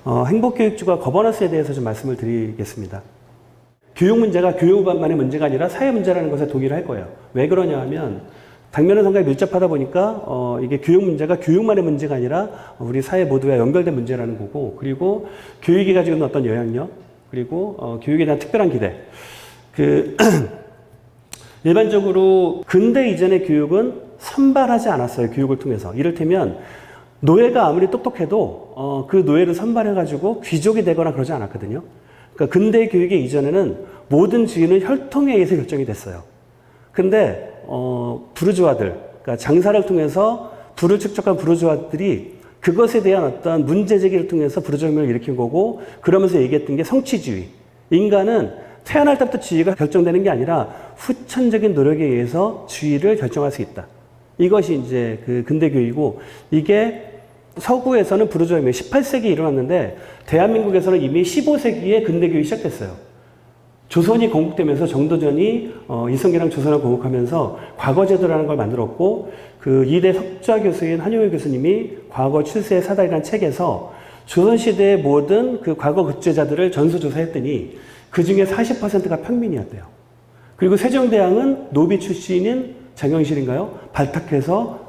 행복교육주가 거버넌스에 대해서 좀 말씀을 드리겠습니다. 교육 문제가 교육만의 문제가 아니라 사회 문제라는 것에 동의를 할 거예요. 왜 그러냐 하면 당면은 상당히 밀접하다 보니까 이게 교육 문제가 교육만의 문제가 아니라 우리 사회 모두와 연결된 문제라는 거고, 그리고 교육이 가지고 있는 어떤 영향력, 그리고 교육에 대한 특별한 기대. 일반적으로 근대 이전의 교육은 선발하지 않았어요. 교육을 통해서. 이를테면 노예가 아무리 똑똑해도 그 노예를 선발해가지고 귀족이 되거나 그러지 않았거든요. 그러니까 근대 교육의 이전에는 모든 지위는 혈통에 의해서 결정이 됐어요. 근데 부르주아들, 그러니까 장사를 통해서 부를 축적한 부르주아들이 그것에 대한 어떤 문제 제기를 통해서 부르주아 혁명을 일으킨 거고, 그러면서 얘기했던 게 성취주의. 인간은 태어날 때부터 지위가 결정되는 게 아니라 후천적인 노력에 의해서 지위를 결정할 수 있다. 이것이 이제 그 근대 교육이고, 이게 서구에서는 부르주아 혁명이 18세기에 일어났는데 대한민국에서는 이미 15세기에 근대 교육이 시작됐어요. 조선이 건국되면서 정도전이 이성계랑 조선을 건국하면서 과거제도라는 걸 만들었고, 그 이대 석좌 교수인 한용일 교수님이 과거 출세의 사달이라는 책에서 조선시대의 모든 그 과거 급제자들을 전수조사했더니 그 중에 40%가 평민이었대요. 그리고 세종대왕은 노비 출신인 장영실인가요? 발탁해서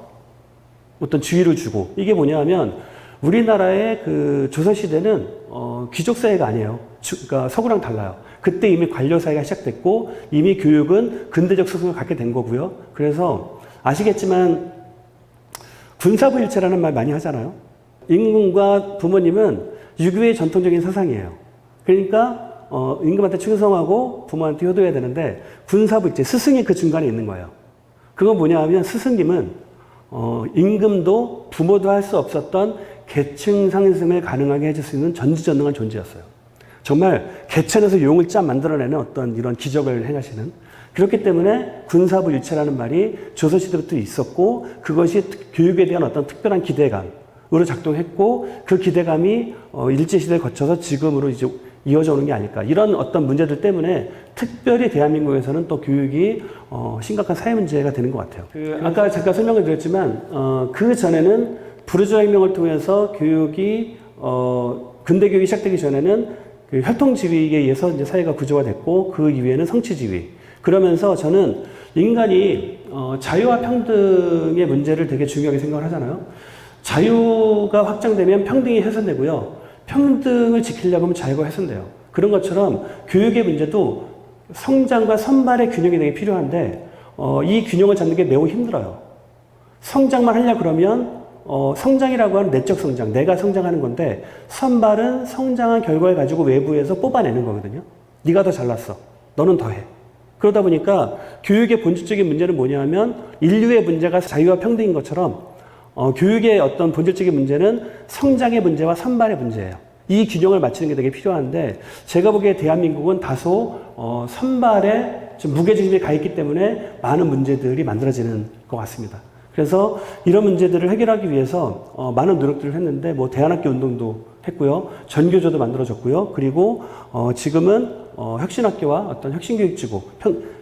어떤 지위를 주고, 이게 뭐냐 하면 우리나라의 그 조선시대는 귀족사회가 아니에요. 그러니까 서구랑 달라요. 그때 이미 관료사회가 시작됐고 이미 교육은 근대적 수준을 갖게 된 거고요. 그래서 아시겠지만 군사부 일체라는 말 많이 하잖아요. 임금과 부모님은 유교의 전통적인 사상이에요. 그러니까 임금한테 충성하고 부모한테 효도해야 되는데 군사부 일체, 스승이 그 중간에 있는 거예요. 그건 뭐냐 하면 스승님은 임금도 부모도 할 수 없었던 계층 상승을 가능하게 해줄 수 있는 전지전능한 존재였어요. 정말 개천에서 용을 짜 만들어내는 어떤 이런 기적을 행하시는. 그렇기 때문에 군사부 일체라는 말이 조선시대부터 있었고, 그것이 교육에 대한 어떤 특별한 기대감으로 작동했고, 그 기대감이 일제시대를 거쳐서 지금으로 이제 이어져 오는 게 아닐까. 이런 어떤 문제들 때문에 특별히 대한민국에서는 또 교육이 심각한 사회 문제가 되는 것 같아요. 아까 잠깐 설명을 드렸지만 그 전에는 부르주아 혁명을 통해서 교육이 근대 교육이 시작되기 전에는 그 혈통지위에 의해서 이제 사회가 구조가 됐고, 그 이후에는 성취지위. 그러면서 저는 인간이 자유와 평등의 문제를 되게 중요하게 생각을 하잖아요. 자유가 확장되면 평등이 훼손되고요. 평등을 지키려고 하면 자유가 훼손돼요. 그런 것처럼 교육의 문제도 성장과 선발의 균형이 되게 필요한데 이 균형을 잡는 게 매우 힘들어요. 성장만 하려고 그러면 성장이라고 하는 내적 성장, 내가 성장하는 건데, 선발은 성장한 결과를 가지고 외부에서 뽑아내는 거거든요. 네가 더 잘났어. 너는 더 해. 그러다 보니까 교육의 본질적인 문제는 뭐냐 하면 인류의 문제가 자유와 평등인 것처럼 교육의 어떤 본질적인 문제는 성장의 문제와 선발의 문제예요. 이 균형을 맞추는 게 되게 필요한데, 제가 보기에 대한민국은 다소 선발에 좀 무게중심이 가 있기 때문에 많은 문제들이 만들어지는 것 같습니다. 그래서 이런 문제들을 해결하기 위해서 많은 노력들을 했는데, 뭐 대안학교 운동도 했고요, 전교조도 만들어졌고요, 그리고 지금은 혁신학교와 어떤 혁신교육지구,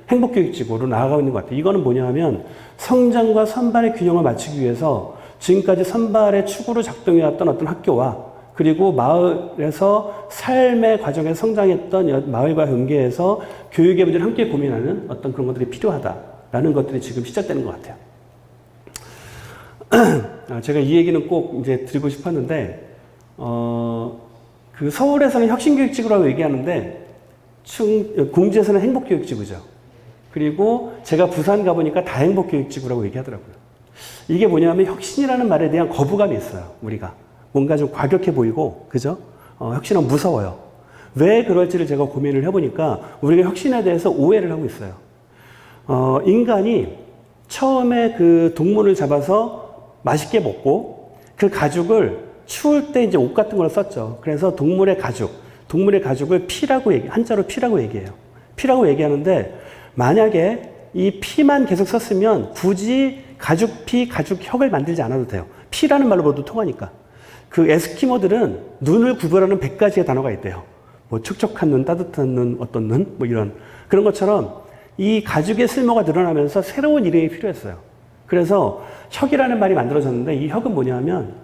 행복교육지구로 나아가고 있는 것 같아요. 이거는 뭐냐 하면 성장과 선발의 균형을 맞추기 위해서 지금까지 선발의 축으로 작동해왔던 어떤 학교와, 그리고 마을에서 삶의 과정에서 성장했던 마을과 연계해서 교육의 문제를 함께 고민하는 어떤 그런 것들이 필요하다라는 것들이 지금 시작되는 것 같아요. 제가 이 얘기는 꼭 이제 드리고 싶었는데, 그 서울에서는 혁신교육지구라고 얘기하는데, 공주에서는 행복교육지구죠. 그리고 제가 부산 가보니까 다행복교육지구라고 얘기하더라고요. 이게 뭐냐면 혁신이라는 말에 대한 거부감이 있어요, 우리가. 뭔가 좀 과격해 보이고, 그죠? 혁신은 무서워요. 왜 그럴지를 제가 고민을 해보니까 우리가 혁신에 대해서 오해를 하고 있어요. 인간이 처음에 그 동물을 잡아서 맛있게 먹고 그 가죽을 추울 때 이제 옷 같은 걸 썼죠. 그래서 동물의 가죽을 피라고 한자로 피라고 얘기해요. 피라고 얘기하는데, 만약에 이 피만 계속 썼으면 굳이 가죽혁을 만들지 않아도 돼요. 피라는 말로 모두 통하니까. 그 에스키모들은 눈을 구별하는 100가지의 단어가 있대요. 뭐 촉촉한 눈, 따뜻한 눈, 어떤 눈, 뭐 이런. 그런 것처럼 이 가죽의 쓸모가 늘어나면서 새로운 이름이 필요했어요. 그래서 혁이라는 말이 만들어졌는데, 이 혁은 뭐냐 하면,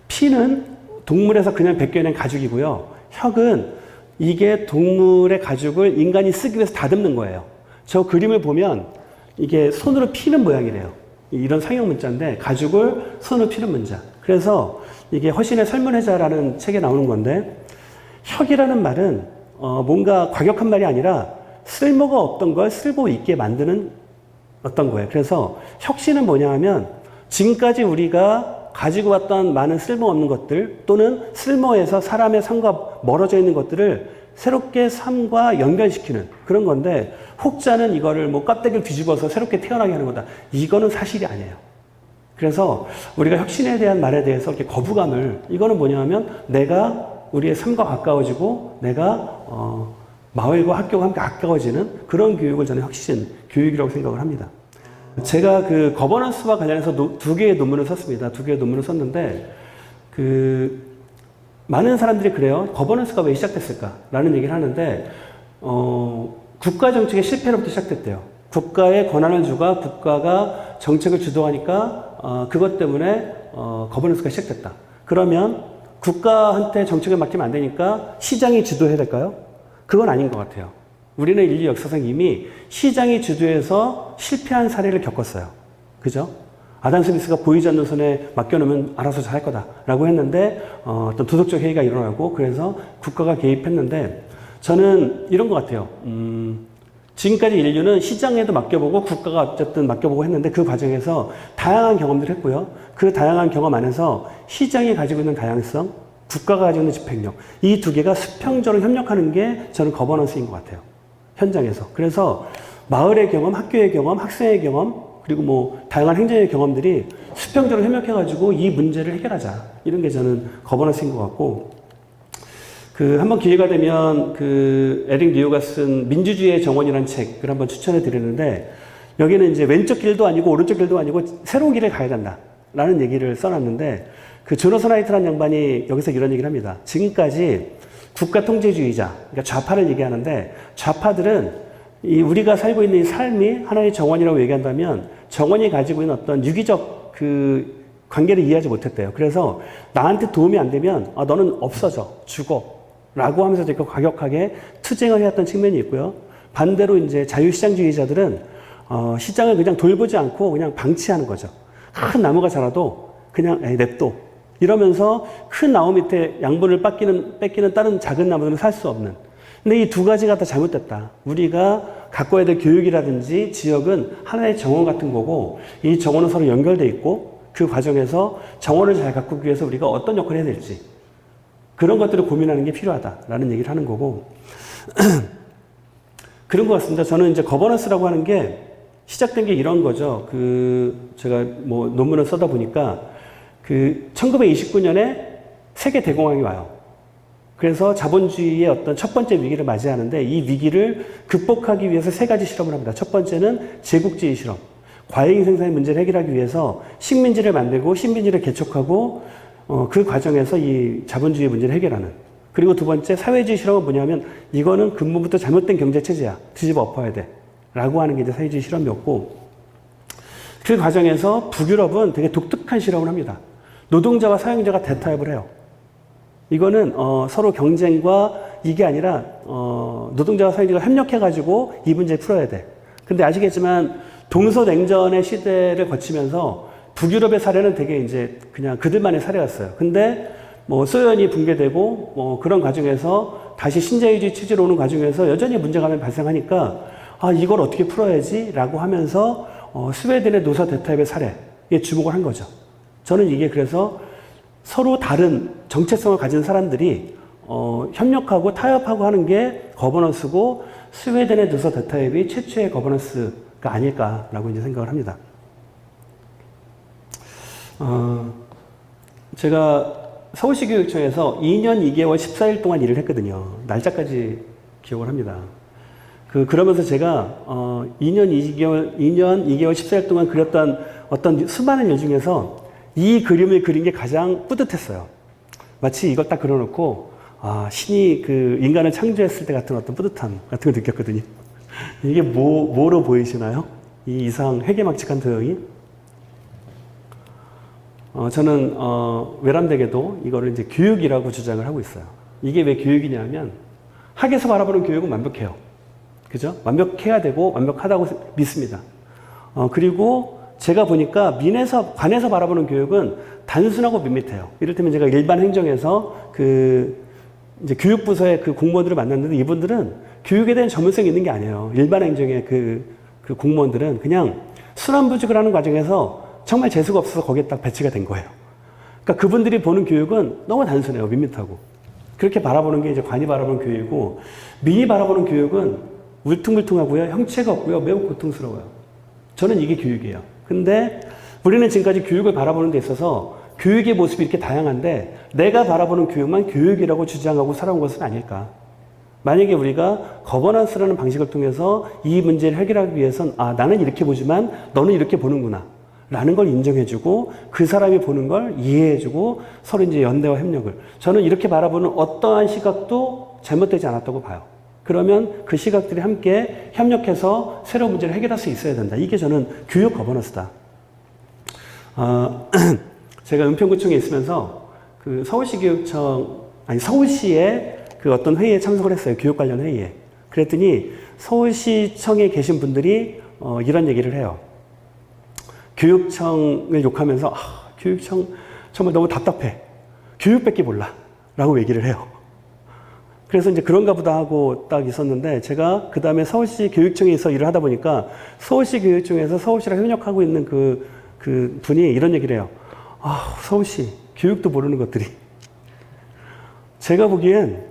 피는 동물에서 그냥 벗겨낸 가죽이고요. 혁은 이게 동물의 가죽을 인간이 쓰기 위해서 다듬는 거예요. 저 그림을 보면 이게 손으로 피는 모양이래요. 이런 상형 문자인데 가죽을 손으로 피는 문자. 그래서 이게 허신의 설문회자라는 책에 나오는 건데 혁이라는 말은 뭔가 과격한 말이 아니라 쓸모가 없던 걸 쓸모 있게 만드는 어떤 거예요. 그래서 혁신은 뭐냐 하면 지금까지 우리가 가지고 왔던 많은 쓸모없는 것들 또는 쓸모에서 사람의 삶과 멀어져 있는 것들을 새롭게 삶과 연결시키는 그런 건데 혹자는 이거를 뭐 껍데기를 뒤집어서 새롭게 태어나게 하는 거다. 이거는 사실이 아니에요. 그래서 우리가 혁신에 대한 말에 대해서 이렇게 거부감을 이거는 뭐냐 하면 내가 우리의 삶과 가까워지고 내가 마을과 학교가 함께 가까워지는 그런 교육을 저는 혁신 교육이라고 생각을 합니다. 제가 그 거버넌스와 관련해서 두 개의 논문을 썼습니다. 두 개의 논문을 썼는데 많은 사람들이 그래요. 거버넌스가 왜 시작됐을까라는 얘기를 하는데 국가 정책의 실패로부터 시작됐대요. 국가의 권한을 주가 국가가 정책을 주도하니까 그것 때문에 거버넌스가 시작됐다. 그러면 국가한테 정책을 맡기면 안 되니까 시장이 주도해야 될까요? 그건 아닌 것 같아요. 우리는 인류 역사상 이미 시장이 주도해서 실패한 사례를 겪었어요. 그죠? 아담 스미스가 보이지 않는 손에 맡겨놓으면 알아서 잘 할 거다라고 했는데 어떤 도덕적 해이가 일어나고 그래서 국가가 개입했는데 저는 이런 것 같아요. 지금까지 인류는 시장에도 맡겨보고 국가가 어쨌든 맡겨보고 했는데 그 과정에서 다양한 경험들을 했고요. 그 다양한 경험 안에서 시장이 가지고 있는 다양성, 국가가 가지고 있는 집행력 이 두 개가 수평적으로 협력하는 게 저는 거버넌스인 것 같아요. 현장에서. 그래서 마을의 경험, 학교의 경험, 학생의 경험 그리고 뭐 다양한 행정의 경험들이 수평적으로 협력해가지고 이 문제를 해결하자. 이런 게 저는 거버넌스인 것 같고 한번 기회가 되면 에릭 리오가 쓴 민주주의의 정원이라는 책을 한번 추천해 드리는데 여기는 이제 왼쪽 길도 아니고 오른쪽 길도 아니고 새로운 길을 가야 된다. 라는 얘기를 써놨는데 조너선 하이트라는 양반이 여기서 이런 얘기를 합니다. 지금까지 국가 통제주의자, 그러니까 좌파를 얘기하는데 좌파들은 우리가 살고 있는 이 삶이 하나의 정원이라고 얘기한다면 정원이 가지고 있는 어떤 유기적 관계를 이해하지 못했대요. 그래서 나한테 도움이 안 되면 너는 없어져, 죽어 라고 하면서 되게 과격하게 투쟁을 해왔던 측면이 있고요. 반대로 이제 자유시장주의자들은 시장을 그냥 돌보지 않고 그냥 방치하는 거죠. 큰 나무가 자라도 그냥 냅둬. 이러면서 큰 나무 밑에 양분을 뺏기는 다른 작은 나무들은 살 수 없는. 근데 이 두 가지가 다 잘못됐다. 우리가 갖고 와야 될 교육이라든지 지역은 하나의 정원 같은 거고 이 정원은 서로 연결돼 있고 그 과정에서 정원을 잘 가꾸기 위해서 우리가 어떤 역할을 해야 될지 그런 것들을 고민하는 게 필요하다라는 얘기를 하는 거고 그런 것 같습니다. 저는 이제 거버넌스라고 하는 게 시작된 게 이런 거죠. 제가 뭐 논문을 써다 보니까 1929년에 세계 대공황이 와요. 그래서 자본주의의 어떤 첫 번째 위기를 맞이하는데 이 위기를 극복하기 위해서 세 가지 실험을 합니다. 첫 번째는 제국주의 실험. 과잉 생산의 문제를 해결하기 위해서 식민지를 만들고 식민지를 개척하고 그 과정에서 이 자본주의 문제를 해결하는. 그리고 두 번째 사회주의 실험은 뭐냐면 이거는 근본부터 잘못된 경제체제야. 뒤집어 엎어야 돼. 라고 하는 게 이제 사회주의 실험이었고 그 과정에서 북유럽은 되게 독특한 실험을 합니다. 노동자와 사용자가 대타협을 해요. 이거는 서로 경쟁과 이게 아니라 노동자와 사용자가 협력해가지고 이 문제를 풀어야 돼. 근데 아시겠지만 동서냉전의 시대를 거치면서 북유럽의 사례는 되게 이제 그냥 그들만의 사례였어요. 근데 뭐 소련이 붕괴되고 뭐 그런 과정에서 다시 신자유주의 체제로 오는 과정에서 여전히 문제가 발생하니까 이걸 어떻게 풀어야지 라고 하면서 스웨덴의 노사 대타협의 사례에 주목을 한 거죠. 저는 이게 그래서 서로 다른 정체성을 가진 사람들이 협력하고 타협하고 하는 게 거버넌스고 스웨덴의 노사 대타협이 최초의 거버넌스가 아닐까라고 이제 생각을 합니다. 제가 서울시 교육청에서 2년 2개월 14일 동안 일을 했거든요. 날짜까지 기억을 합니다. 그러면서 제가 2년 2개월 14일 동안 그렸던 어떤 수많은 일 중에서 이 그림을 그린 게 가장 뿌듯했어요. 마치 이걸 딱 그려놓고 신이 인간을 창조했을 때 같은 어떤 뿌듯함 같은 걸 느꼈거든요. 이게 뭐로 보이시나요? 이 이상 회개막측한 도형이? 저는 외람되게도 이거를 이제 교육이라고 주장을 하고 있어요. 이게 왜 교육이냐면 학에서 바라보는 교육은 완벽해요. 그죠? 완벽해야 되고 완벽하다고 믿습니다. 그리고 제가 보니까 관에서 바라보는 교육은 단순하고 밋밋해요. 이를테면 제가 일반 행정에서 이제 교육부서의 그 공무원들을 만났는데 이분들은 교육에 대한 전문성이 있는 게 아니에요. 일반 행정의 그 공무원들은 그냥 순환부직을 하는 과정에서 정말 재수가 없어서 거기에 딱 배치가 된 거예요. 그러니까 그분들이 보는 교육은 너무 단순해요. 밋밋하고. 그렇게 바라보는 게 이제 관이 바라보는 교육이고, 민이 바라보는 교육은 울퉁불퉁하고요. 형체가 없고요. 매우 고통스러워요. 저는 이게 교육이에요. 근데 우리는 지금까지 교육을 바라보는 데 있어서 교육의 모습이 이렇게 다양한데 내가 바라보는 교육만 교육이라고 주장하고 살아온 것은 아닐까. 만약에 우리가 거버넌스라는 방식을 통해서 이 문제를 해결하기 위해선 나는 이렇게 보지만 너는 이렇게 보는구나 라는 걸 인정해주고 그 사람이 보는 걸 이해해주고 서로 이제 연대와 협력을, 저는 이렇게 바라보는 어떠한 시각도 잘못되지 않았다고 봐요. 그러면 그 시각들이 함께 협력해서 새로운 문제를 해결할 수 있어야 된다. 이게 저는 교육 거버넌스다. 제가 은평구청에 있으면서 그 서울시의 그 어떤 회의에 참석을 했어요. 교육 관련 회의에. 그랬더니 서울시청에 계신 분들이 이런 얘기를 해요. 교육청을 욕하면서 교육청 정말 너무 답답해. 교육밖에 몰라. 라고 얘기를 해요. 그래서 이제 그런가 보다 하고 딱 있었는데 제가 그 다음에 서울시 교육청에서 일을 하다 보니까 서울시 교육청에서 서울시랑 협력하고 있는 그 분이 이런 얘기를 해요. 서울시 교육도 모르는 것들이. 제가 보기엔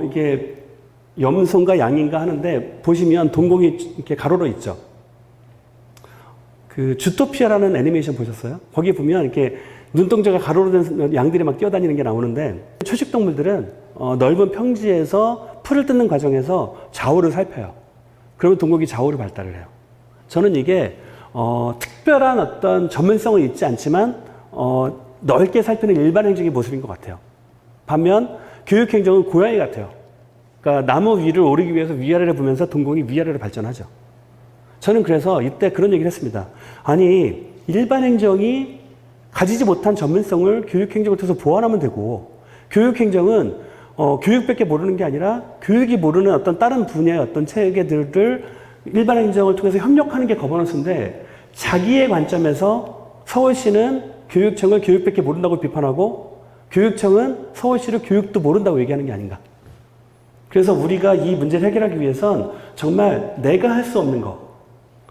이게 염소인가 양인가 하는데 보시면 동공이 이렇게 가로로 있죠. 그 주토피아라는 애니메이션 보셨어요? 거기 보면 이렇게 눈동자가 가로로 된 양들이 막 뛰어다니는 게 나오는데 초식동물들은 넓은 평지에서 풀을 뜯는 과정에서 좌우를 살펴요. 그러면 동공이 좌우로 발달을 해요. 저는 이게 특별한 어떤 전문성은 있지 않지만 넓게 살피는 일반 행정의 모습인 것 같아요. 반면 교육행정은 고양이 같아요. 그러니까 나무 위를 오르기 위해서 위아래를 보면서 동공이 위아래로 발전하죠. 저는 그래서 이때 그런 얘기를 했습니다. 아니, 일반 행정이 가지지 못한 전문성을 교육행정을 통해서 보완하면 되고, 교육행정은 교육밖에 모르는 게 아니라 교육이 모르는 어떤 다른 분야의 어떤 체계들을 일반 행정을 통해서 협력하는 게 거버넌스인데, 자기의 관점에서 서울시는 교육청을 교육밖에 모른다고 비판하고 교육청은 서울시를 교육도 모른다고 얘기하는 게 아닌가. 그래서 우리가 이 문제를 해결하기 위해선 정말 내가 할 수 없는 거,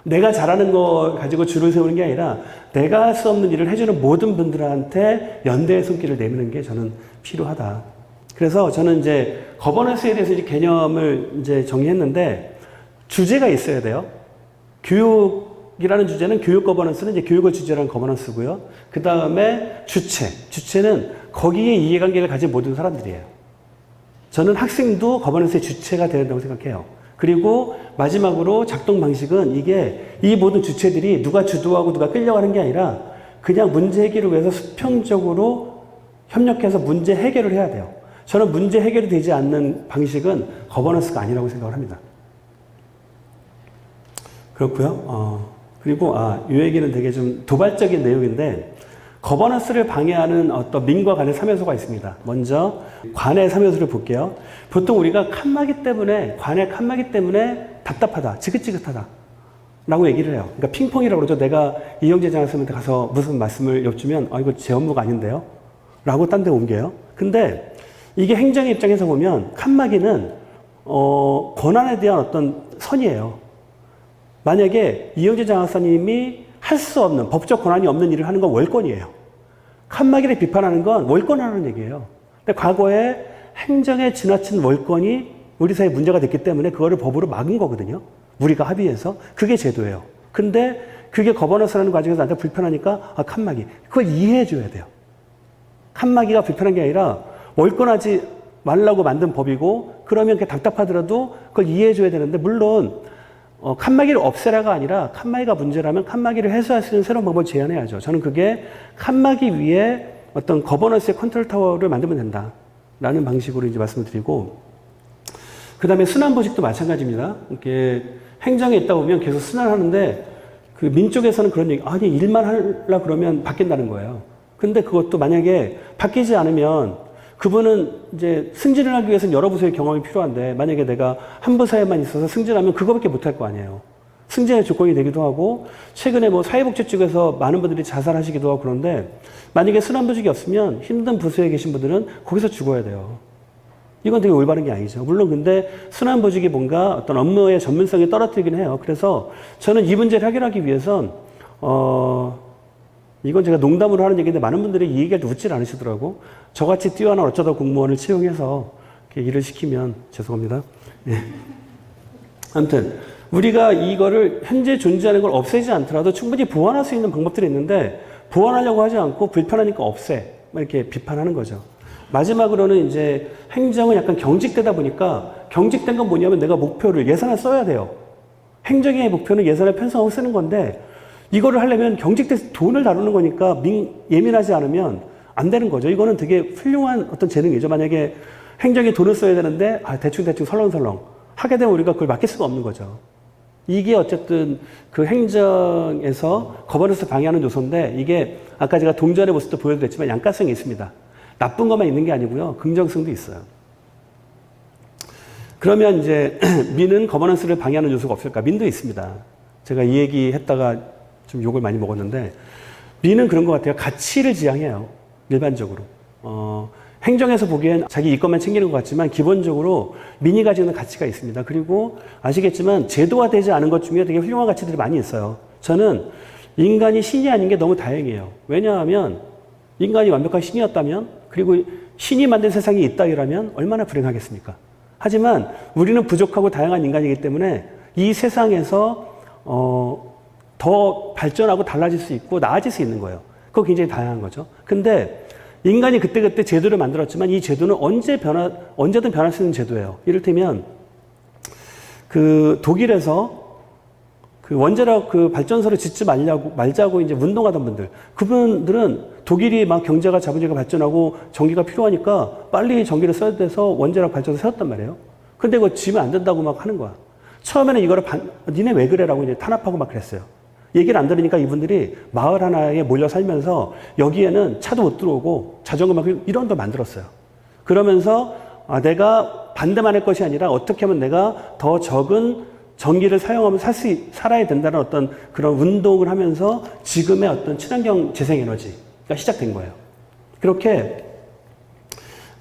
내가 잘하는 거 가지고 줄을 세우는 게 아니라 내가 할 수 없는 일을 해주는 모든 분들한테 연대의 손길을 내미는 게 저는 필요하다. 그래서 저는 이제 거버넌스에 대해서 이제 개념을 이제 정의했는데 주제가 있어야 돼요. 교육이라는 주제는 교육 거버넌스는 이제 교육을 주제로 한 거버넌스고요. 그 다음에 주체는 거기에 이해관계를 가진 모든 사람들이에요. 저는 학생도 거버넌스의 주체가 되야 된다고 생각해요. 그리고 마지막으로 작동 방식은 이게 이 모든 주체들이 누가 주도하고 누가 끌려가는 게 아니라 그냥 문제 해결을 위해서 수평적으로 협력해서 문제 해결을 해야 돼요. 저는 문제 해결이 되지 않는 방식은 거버넌스가 아니라고 생각을 합니다. 그렇고요. 그리고 이 얘기는 되게 좀 도발적인 내용인데 거버넌스를 방해하는 어떤 민과 관의 3요소가 있습니다. 먼저 관의 3요소를 볼게요. 보통 우리가 관의 칸막이 때문에 답답하다, 지긋지긋하다 라고 얘기를 해요. 그러니까 핑퐁이라고 그러죠. 내가 이영재 장학생한테 가서 무슨 말씀을 여쭈면 이거 제 업무가 아닌데요? 라고 딴 데 옮겨요. 근데 이게 행정의 입장에서 보면 칸막이는 권한에 대한 어떤 선이에요. 만약에 이영재 장학사님이 할 수 없는, 법적 권한이 없는 일을 하는 건 월권이에요. 칸막이를 비판하는 건 월권하는 얘기예요. 근데 과거에 행정에 지나친 월권이 우리 사회에 문제가 됐기 때문에 그거를 법으로 막은 거거든요. 우리가 합의해서. 그게 제도예요. 근데 그게 거버넌스라는 과정에서 나한테 불편하니까 칸막이. 그걸 이해해 줘야 돼요. 칸막이가 불편한 게 아니라 월권하지 말라고 만든 법이고 그러면 그게 답답하더라도 그걸 이해해 줘야 되는데 물론 칸막이를 없애라가 아니라 칸막이가 문제라면 칸막이를 해소할 수 있는 새로운 방법을 제안해야죠. 저는 그게 칸막이 위에 어떤 거버넌스의 컨트롤 타워를 만들면 된다라는 방식으로 이제 말씀을 드리고, 그 다음에 순환보직도 마찬가지입니다. 이렇게 행정에 있다 보면 계속 순환하는데 그 민쪽에서는 그런 얘기, 아니 일만 하려 그러면 바뀐다는 거예요. 근데 그것도 만약에 바뀌지 않으면 그분은 이제 승진을 하기 위해서는 여러 부서의 경험이 필요한데 만약에 내가 한 부서에만 있어서 승진하면 그거밖에 못할 거 아니에요. 승진의 조건이 되기도 하고 최근에 뭐 사회복지 쪽에서 많은 분들이 자살하시기도 하고 그런데 만약에 순환보직이 없으면 힘든 부서에 계신 분들은 거기서 죽어야 돼요. 이건 되게 올바른 게 아니죠. 물론 근데 순환보직이 뭔가 어떤 업무의 전문성이 떨어뜨리긴 해요. 그래서 저는 이 문제를 해결하기 위해선 이건 제가 농담으로 하는 얘기인데 많은 분들이 이 얘기할 때 웃질 않으시더라고. 저같이 뛰어난 어쩌다 공무원을 채용해서 이렇게 일을 시키면 죄송합니다. 예. 아무튼 우리가 이거를 현재 존재하는 걸 없애지 않더라도 충분히 보완할 수 있는 방법들이 있는데 보완하려고 하지 않고 불편하니까 없애. 이렇게 비판하는 거죠. 마지막으로는 이제 행정은 약간 경직되다 보니까 경직된 건 뭐냐면 내가 목표를 예산을 써야 돼요. 행정의 목표는 예산을 편성하고 쓰는 건데 이거를 하려면 경직돼서 돈을 다루는 거니까 예민하지 않으면 안 되는 거죠. 이거는 되게 훌륭한 어떤 재능이죠. 만약에 행정에 돈을 써야 되는데 대충 설렁설렁 하게 되면 우리가 그걸 맡길 수가 없는 거죠. 이게 어쨌든 그 행정에서 거버넌스 방해하는 요소인데 이게 아까 제가 동전의 모습도 보여드렸지만 양가성이 있습니다. 나쁜 것만 있는 게 아니고요. 긍정성도 있어요. 그러면 이제 민은 거버넌스를 방해하는 요소가 없을까? 민도 있습니다. 제가 이 얘기 했다가 좀 욕을 많이 먹었는데 민은 그런 것 같아요. 가치를 지향해요. 일반적으로. 행정에서 보기엔 자기 이권만 챙기는 것 같지만 기본적으로 민이 가지고 있는 가치가 있습니다. 그리고 아시겠지만 제도화되지 않은 것 중에 되게 훌륭한 가치들이 많이 있어요. 저는 인간이 신이 아닌 게 너무 다행이에요. 왜냐하면 인간이 완벽한 신이었다면 그리고 신이 만든 세상이 있다이라면 얼마나 불행하겠습니까? 하지만 우리는 부족하고 다양한 인간이기 때문에 이 세상에서 더 발전하고 달라질 수 있고 나아질 수 있는 거예요. 그거 굉장히 다양한 거죠. 근데 인간이 그때그때 제도를 만들었지만 이 제도는 언제든 변할 수 있는 제도예요. 이를테면 그 독일에서 그 원자력 그 발전소를 짓지 말자고 이제 운동하던 분들, 그분들은 독일이 막 경제가 자본주의가 발전하고 전기가 필요하니까 빨리 전기를 써야 돼서 원자력 발전소 세웠단 말이에요. 근데 그거 지면 안 된다고 막 하는 거야. 처음에는 이거를 니네 왜 그래라고 이제 탄압하고 막 그랬어요. 얘기를 안 들으니까 이분들이 마을 하나에 몰려 살면서 여기에는 차도 못 들어오고 자전거 막 이런 걸 만들었어요. 그러면서 내가 반대만 할 것이 아니라 어떻게 하면 내가 더 적은 전기를 사용하면서 살아야 된다는 어떤 그런 운동을 하면서 지금의 어떤 친환경 재생에너지가 시작된 거예요. 그렇게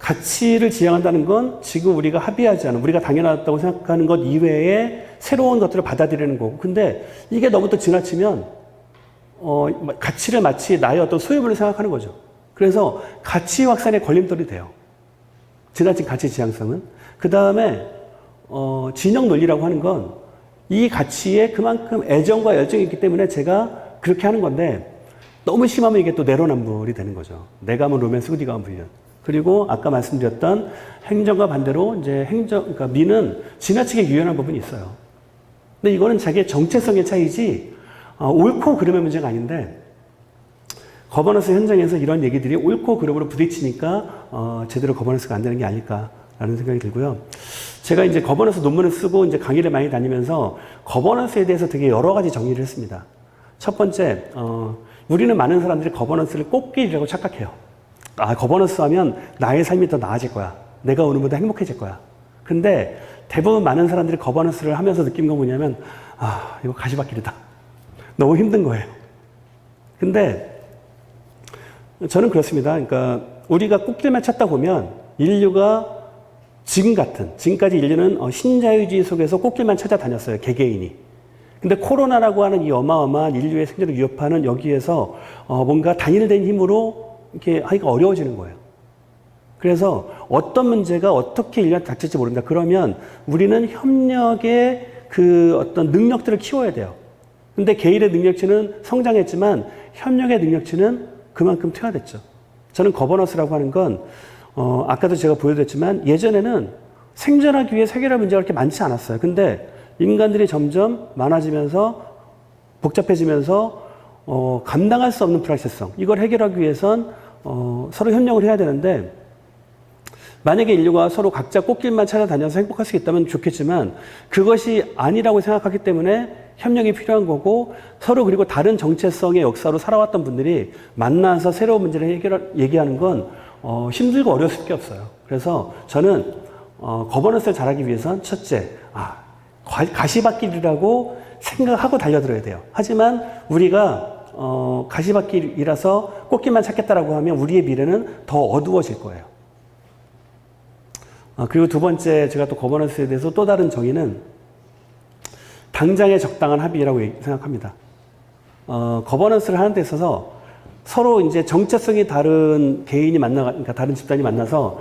가치를 지향한다는 건 지금 우리가 합의하지 않은, 우리가 당연하다고 생각하는 것 이외에 새로운 것들을 받아들이는 거고. 근데 이게 너무 또 지나치면, 가치를 마치 나의 어떤 소유물로 생각하는 거죠. 그래서 가치 확산의 걸림돌이 돼요. 지나친 가치 지향성은. 그 다음에, 진영 논리라고 하는 건 이 가치에 그만큼 애정과 열정이 있기 때문에 제가 그렇게 하는 건데 너무 심하면 이게 또 내로남불이 되는 거죠. 내가 하면 로맨스고 네가 하면 불륜. 그리고 아까 말씀드렸던 행정과 반대로 이제 그러니까 민은 지나치게 유연한 부분이 있어요. 근데 이거는 자기의 정체성의 차이지, 옳고 그름의 문제가 아닌데, 거버넌스 현장에서 이런 얘기들이 옳고 그름으로 부딪히니까, 제대로 거버넌스가 안 되는 게 아닐까라는 생각이 들고요. 제가 이제 거버넌스 논문을 쓰고 이제 강의를 많이 다니면서 거버넌스에 대해서 되게 여러 가지 정리를 했습니다. 첫 번째, 우리는 많은 사람들이 거버넌스를 꽃길이라고 착각해요. 거버넌스 하면 나의 삶이 더 나아질 거야. 내가 오늘보다 행복해질 거야. 근데 대부분 많은 사람들이 거버넌스를 하면서 느낀 건 뭐냐면, 이거 가시밭길이다. 너무 힘든 거예요. 근데 저는 그렇습니다. 그러니까 우리가 꽃길만 찾다 보면 인류가 지금까지 인류는 신자유주의 속에서 꽃길만 찾아다녔어요. 개개인이. 근데 코로나라고 하는 이 어마어마한 인류의 생존을 위협하는 여기에서 뭔가 단일된 힘으로 이렇게 하기가 어려워지는 거예요. 그래서 어떤 문제가 어떻게 인류한테 닥칠지 모른다. 그러면 우리는 협력의 그 어떤 능력들을 키워야 돼요. 근데 개인의 능력치는 성장했지만 협력의 능력치는 그만큼 퇴화됐죠. 저는 거버넌스라고 하는 건 아까도 제가 보여드렸지만 예전에는 생존하기 위해 해결할 문제가 그렇게 많지 않았어요. 근데 인간들이 점점 많아지면서 복잡해지면서 감당할 수 없는 불확실성, 이걸 해결하기 위해선 서로 협력을 해야 되는데 만약에 인류가 서로 각자 꽃길만 찾아다녀서 행복할 수 있다면 좋겠지만 그것이 아니라고 생각하기 때문에 협력이 필요한 거고 서로 그리고 다른 정체성의 역사로 살아왔던 분들이 만나서 새로운 문제를 얘기하는 건 힘들고 어려울 수밖에 없어요. 그래서 저는 거버넌스를 잘하기 위해선 첫째, 가시밭길이라고 생각하고 달려들어야 돼요. 하지만 우리가 가시밭길이라서 꽃길만 찾겠다라고 하면 우리의 미래는 더 어두워질 거예요. 그리고 두 번째, 제가 또 거버넌스에 대해서 또 다른 정의는 당장의 적당한 합의라고 생각합니다. 거버넌스를 하는 데 있어서 서로 이제 정체성이 다른 개인이 그러니까 다른 집단이 만나서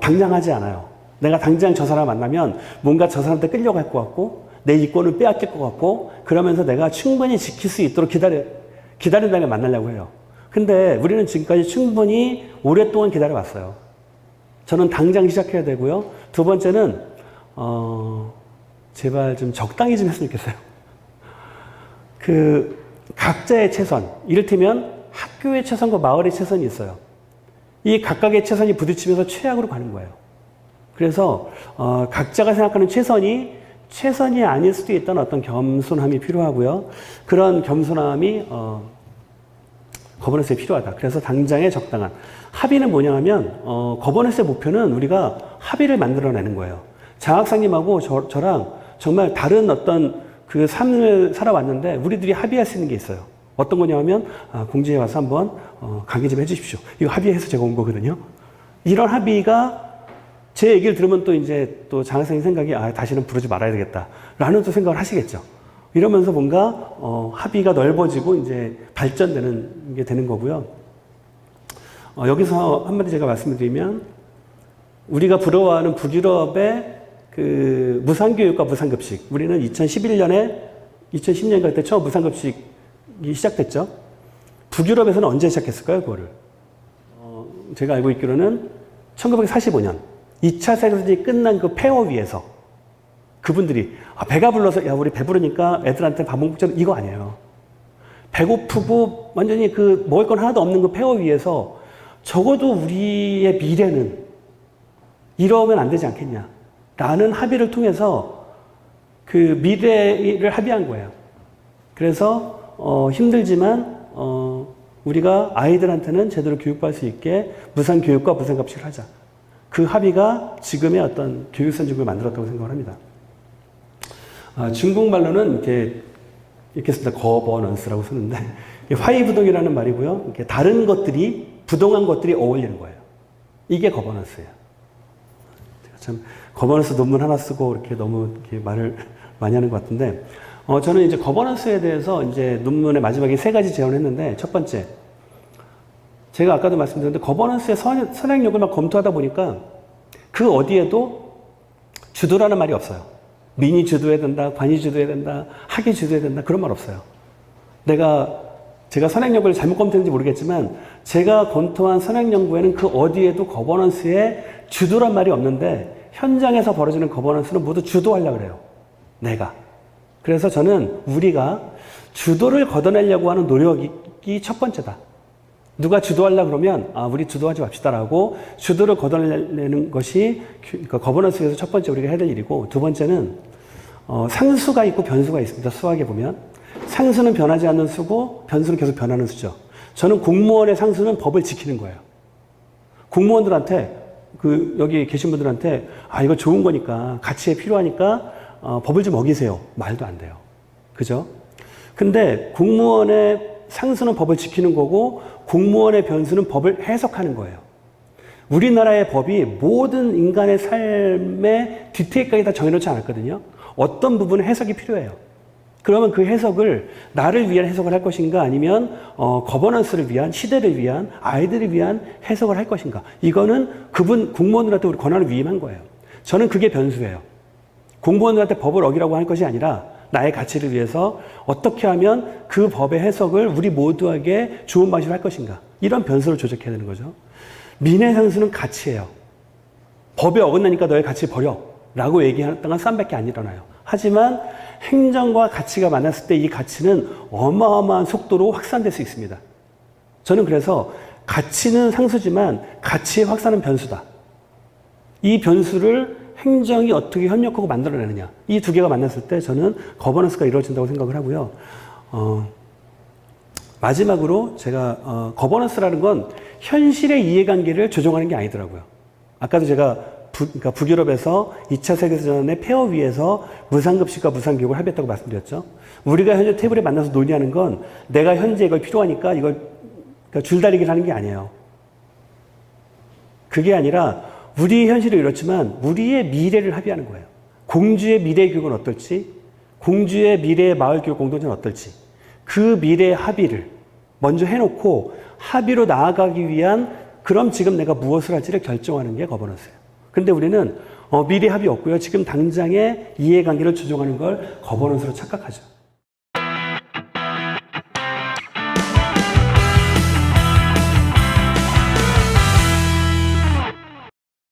당장 하지 않아요. 내가 당장 저 사람 만나면 뭔가 저 사람한테 끌려갈 것 같고 내 이권을 빼앗길 것 같고 그러면서 내가 충분히 지킬 수 있도록 기다린 다음에 만나려고 해요. 근데 우리는 지금까지 충분히 오랫동안 기다려왔어요. 저는 당장 시작해야 되고요. 두 번째는 제발 좀 적당히 좀 했으면 좋겠어요. 각자의 최선, 이를테면 학교의 최선과 마을의 최선이 있어요. 이 각각의 최선이 부딪히면서 최악으로 가는 거예요. 그래서 각자가 생각하는 최선이 아닐 수도 있다는 어떤 겸손함이 필요하고요. 그런 겸손함이 거버넌스에 필요하다. 그래서 당장의 적당한 합의는 뭐냐 하면 거버넌스의 목표는 우리가 합의를 만들어내는 거예요. 장학사님하고 저랑 정말 다른 어떤 그 삶을 살아왔는데 우리들이 합의할 수 있는 게 있어요. 어떤 거냐 하면 공지에 와서 한번 강의 좀 해주십시오. 이거 합의해서 제가 온 거거든요. 이런 합의가 제 얘기를 들으면 또 이제 또 장학생의 생각이 다시는 부르지 말아야 되겠다 라는 또 생각을 하시겠죠. 이러면서 뭔가 합의가 넓어지고 이제 발전되는 게 되는 거고요. 여기서 한마디 제가 말씀을 드리면 우리가 부러워하는 북유럽의 그 무상교육과 무상급식, 우리는 2010년 그때 처음 무상급식이 시작됐죠. 북유럽에서는 언제 시작했을까요, 그거를? 제가 알고 있기로는 1945년 2차 세계대전이 끝난 그 폐허 위에서 그분들이 배가 불러서 우리 배부르니까 애들한테 밥 먹자 이거 아니에요. 배고프고 완전히 그 먹을 건 하나도 없는 그 폐허 위에서 적어도 우리의 미래는 이러면 안 되지 않겠냐 라는 합의를 통해서 그 미래를 합의한 거예요. 그래서 힘들지만 우리가 아이들한테는 제대로 교육받을 수 있게 무상교육과 무상급식을 하자. 그 합의가 지금의 어떤 교육선진국을 만들었다고 생각을 합니다. 중국말로는 이렇게 씁니다. 거버넌스라고 쓰는데, 화이부동이라는 말이고요. 이렇게 다른 것들이, 부동한 것들이 어울리는 거예요. 이게 거버넌스예요. 제가 참, 거버넌스 논문 하나 쓰고 이렇게 너무 이렇게 말을 많이 하는 것 같은데, 저는 이제 거버넌스에 대해서 이제 논문의 마지막에 3가지 제안을 했는데, 첫 번째, 제가 아까도 말씀드렸는데 거버넌스의 선행력을 막 검토하다 보니까 그 어디에도 주도라는 말이 없어요. 민이 주도해야 된다, 관이 주도해야 된다, 학이 주도해야 된다 그런 말 없어요. 제가 선행력을 잘못 검토했는지 모르겠지만 제가 검토한 선행연구에는 그 어디에도 거버넌스의 주도란 말이 없는데 현장에서 벌어지는 거버넌스는 모두 주도하려고 그래요. 내가. 그래서 저는 우리가 주도를 걷어내려고 하는 노력이 첫 번째다. 누가 주도하려고 그러면 우리 주도하지 맙시다라고 주도를 걷어내는 것이 거버넌스에서 첫 번째 우리가 해야 될 일이고, 두 번째는 상수가 있고 변수가 있습니다. 수학에 보면 상수는 변하지 않는 수고 변수는 계속 변하는 수죠. 저는 공무원의 상수는 법을 지키는 거예요. 공무원들한테 여기 계신 분들한테 이거 좋은 거니까 가치에 필요하니까 법을 좀 어기세요. 말도 안 돼요. 그죠? 근데 공무원의 상수는 법을 지키는 거고 공무원의 변수는 법을 해석하는 거예요. 우리나라의 법이 모든 인간의 삶의 디테일까지 다 정해놓지 않았거든요. 어떤 부분은 해석이 필요해요. 그러면 그 해석을 나를 위한 해석을 할 것인가 아니면 거버넌스를 위한, 시대를 위한, 아이들을 위한 해석을 할 것인가. 이거는 공무원들한테 우리 권한을 위임한 거예요. 저는 그게 변수예요. 공무원들한테 법을 어기라고 할 것이 아니라 나의 가치를 위해서 어떻게 하면 그 법의 해석을 우리 모두에게 좋은 방식으로 할 것인가. 이런 변수를 조작해야 되는 거죠. 민의 상수는 가치예요. 법에 어긋나니까 너의 가치 버려 라고 얘기했다가 쌈밖에 안 일어나요. 하지만 행정과 가치가 만났을 때 이 가치는 어마어마한 속도로 확산될 수 있습니다. 저는 그래서 가치는 상수지만 가치의 확산은 변수다. 이 변수를 행정이 어떻게 협력하고 만들어내느냐. 이 두 개가 만났을 때 저는 거버넌스가 이루어진다고 생각을 하고요. 마지막으로 제가 거버넌스라는 건 현실의 이해관계를 조정하는 게 아니더라고요. 아까도 제가 그러니까 북유럽에서 2차 세계대전의 폐허 위에서 무상급식과 무상교육을 합의했다고 말씀드렸죠. 우리가 현재 테이블에 만나서 논의하는 건 내가 현재 이걸 필요하니까 이걸 그러니까 줄다리기를 하는 게 아니에요. 그게 아니라 우리의 현실은 이렇지만 우리의 미래를 합의하는 거예요. 공주의 미래 교육은 어떨지, 공주의 미래의 마을 교육 공동체는 어떨지, 그 미래의 합의를 먼저 해놓고 합의로 나아가기 위한 그럼 지금 내가 무엇을 할지를 결정하는 게 거버넌스예요. 근데 우리는 미래 합의 없고요. 지금 당장의 이해관계를 조정하는 걸 거버넌스로 착각하죠.